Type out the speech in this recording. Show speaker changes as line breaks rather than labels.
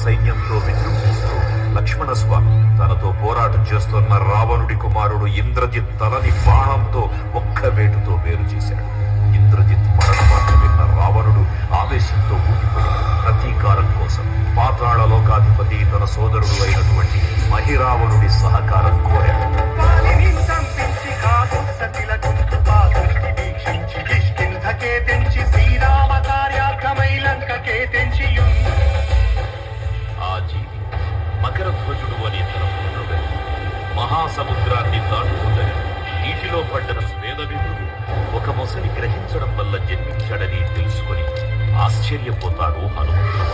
సైన్యంతో విజృంభిస్తూ లక్ష్మణస్వామి తనతో పోరాటం చేస్తున్న రావణుడి కుమారుడు ఇంద్రజిత్ తలని బాణంతో ఒక్క వేటుతో వేరు చేశాడు. ఇంద్రజిత్ మరణ వార్త విన్న రావణుడు ఆవేశంతో ఊగిపోయాడు. ప్రతీకారం కోసం పాతాళ లోకాధిపతి తన సోదరుడు అయినటువంటి మహిరావణుడి సహకారం కోరాడు. ఆ జీవి మకరధ్వజుడు అని తన పుత్రుడు మహాసముద్రాన్ని దాటుతుండగా నీటిలో పడ్డన స్వేదవిధుడు ఒక మొసలి గ్రహించడం వల్ల జన్మించాడని తెలుసుకొని ఆశ్చర్యపోతాడు హనుమంతుడు.